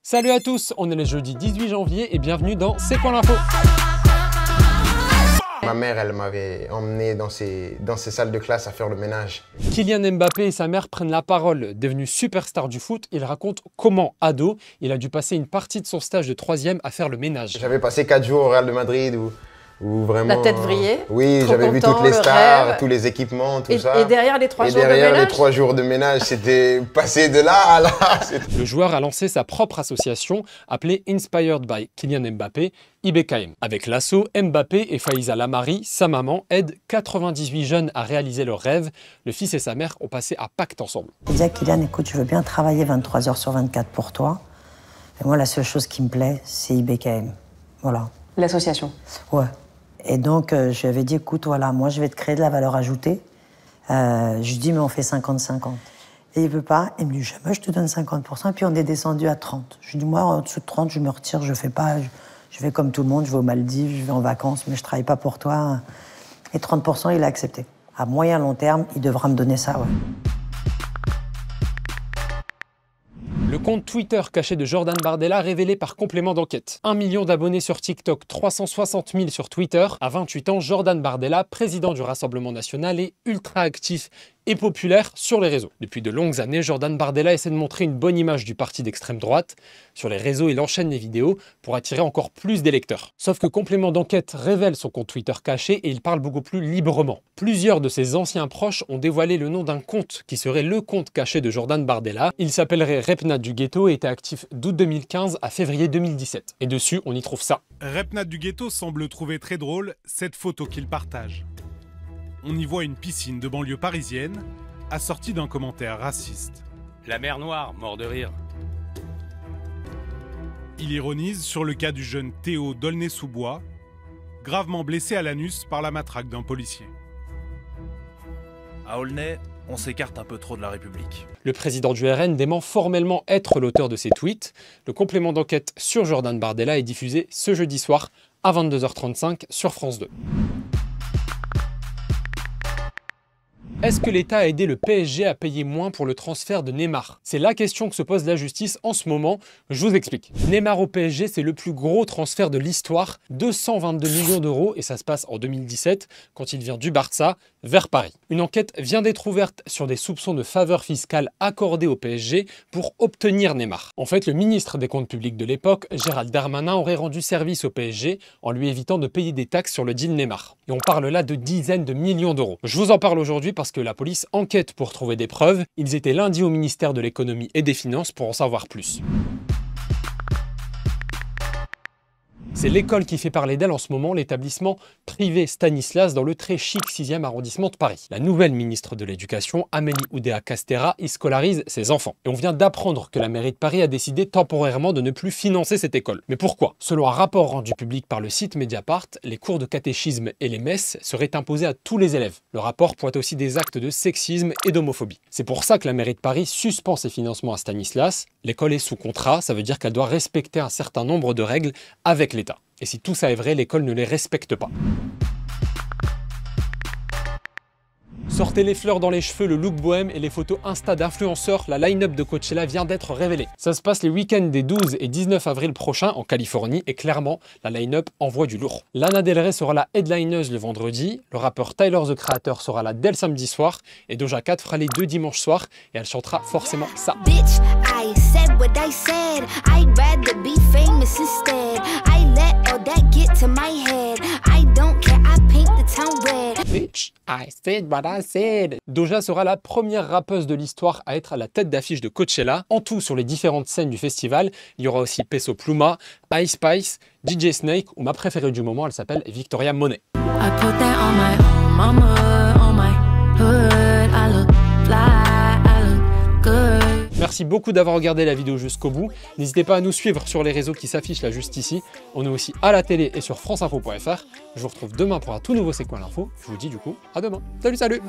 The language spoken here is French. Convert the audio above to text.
Salut à tous, on est le jeudi 18 janvier et bienvenue dans C'est quoi l'info? Ma mère, elle m'avait emmené dans ses salles de classe à faire le ménage. Kylian Mbappé et sa mère prennent la parole. Devenu superstar du foot, il raconte comment, ado, il a dû passer une partie de son stage de 3e à faire le ménage. J'avais passé 4 jours au Real de Madrid où vraiment... La tête vrillée. Oui, j'avais vu toutes les stars, tous les équipements, tout ça. Et derrière les 3 jours de ménage. Et derrière les 3 jours de ménage, c'était passé de là à là. Le joueur a lancé sa propre association appelée Inspired by Kylian Mbappé, IBKM. Avec l'asso, Mbappé et Faiza Lamari, sa maman, aident 98 jeunes à réaliser leurs rêves. Le fils et sa mère ont passé à Pâques ensemble. Je disais à Kylian, écoute, je veux bien travailler 23 heures sur 24 pour toi. Et moi, la seule chose qui me plaît, c'est IBKM. Voilà. L'association. Ouais. Et donc, je lui avais dit, écoute, voilà, moi, je vais te créer de la valeur ajoutée. Je lui dis, mais on fait 50-50. Et il veut pas. Il me dit, jamais je te donne 50%. Et puis, on est descendu à 30. Je lui dis, moi, en dessous de 30, je me retire, je fais pas... Je fais comme tout le monde, je vais aux Maldives, je vais en vacances, mais je travaille pas pour toi. Et 30%, il a accepté. À moyen long terme, il devra me donner ça, ouais. Le compte Twitter caché de Jordan Bardella révélé par complément d'enquête. 1 million d'abonnés sur TikTok, 360 000 sur Twitter. À 28 ans, Jordan Bardella, président du Rassemblement national, est ultra actif et populaire sur les réseaux. Depuis de longues années, Jordan Bardella essaie de montrer une bonne image du parti d'extrême droite. Sur les réseaux, il enchaîne les vidéos pour attirer encore plus d'électeurs. Sauf que complément d'enquête révèle son compte Twitter caché et il parle beaucoup plus librement. Plusieurs de ses anciens proches ont dévoilé le nom d'un compte qui serait le compte caché de Jordan Bardella. Il s'appellerait Repnat du Ghetto et était actif d'août 2015 à février 2017. Et dessus, on y trouve ça. Repnat du Ghetto semble trouver très drôle cette photo qu'il partage. On y voit une piscine de banlieue parisienne, assortie d'un commentaire raciste. La mer Noire, mort de rire. Il ironise sur le cas du jeune Théo d'Aulnay-sous-Bois, gravement blessé à l'anus par la matraque d'un policier. À Aulnay, on s'écarte un peu trop de la République. Le président du RN dément formellement être l'auteur de ces tweets. Le complément d'enquête sur Jordan Bardella est diffusé ce jeudi soir à 22h35 sur France 2. Est-ce que l'État a aidé le PSG à payer moins pour le transfert de Neymar? C'est la question que se pose la justice en ce moment. Je vous explique. Neymar au PSG, c'est le plus gros transfert de l'histoire, 222 millions d'euros, et ça se passe en 2017, quand il vient du Barça vers Paris. Une enquête vient d'être ouverte sur des soupçons de faveurs fiscales accordées au PSG pour obtenir Neymar. En fait, le ministre des Comptes publics de l'époque, Gérald Darmanin, aurait rendu service au PSG en lui évitant de payer des taxes sur le deal Neymar. Et on parle là de dizaines de millions d'euros. Je vous en parle aujourd'hui parce que la police enquête pour trouver des preuves. Ils étaient lundi au ministère de l'économie et des finances pour en savoir plus. C'est l'école qui fait parler d'elle en ce moment, l'établissement privé Stanislas dans le très chic 6e arrondissement de Paris. La nouvelle ministre de l'Éducation, Amélie Oudéa-Castéra, y scolarise ses enfants. Et on vient d'apprendre que la mairie de Paris a décidé temporairement de ne plus financer cette école. Mais pourquoi? Selon un rapport rendu public par le site Mediapart, les cours de catéchisme et les messes seraient imposés à tous les élèves. Le rapport pointe aussi des actes de sexisme et d'homophobie. C'est pour ça que la mairie de Paris suspend ses financements à Stanislas. L'école est sous contrat, ça veut dire qu'elle doit respecter un certain nombre de règles avec l'État. Et si tout ça est vrai, l'école ne les respecte pas. Sortez les fleurs dans les cheveux, le look bohème et les photos Insta d'influenceurs, la line-up de Coachella vient d'être révélée. Ça se passe les week-ends des 12 et 19 avril prochains en Californie et clairement, la line-up envoie du lourd. Lana Del Rey sera la headlineuse le vendredi, le rappeur Tyler the Creator sera là dès le samedi soir et Doja Cat fera les 2 dimanches soirs et elle chantera forcément ça. Bitch, I said what I said. I'd rather be famous instead. I let all that get to my head. I don't care, I paint the town red. Bitch, I said what I said. Doja sera la première rappeuse de l'histoire à être à la tête d'affiche de Coachella. En tout, sur les différentes scènes du festival, il y aura aussi Peso Pluma, Ice Spice, DJ Snake ou ma préférée du moment, elle s'appelle Victoria Monet. I put that on my own mama, on my hood, I look fly, I look good. Merci beaucoup d'avoir regardé la vidéo jusqu'au bout. N'hésitez pas à nous suivre sur les réseaux qui s'affichent là juste ici. On est aussi à la télé et sur franceinfo.fr. Je vous retrouve demain pour un tout nouveau C'est quoi l'info. Je vous dis du coup à demain. Salut, salut!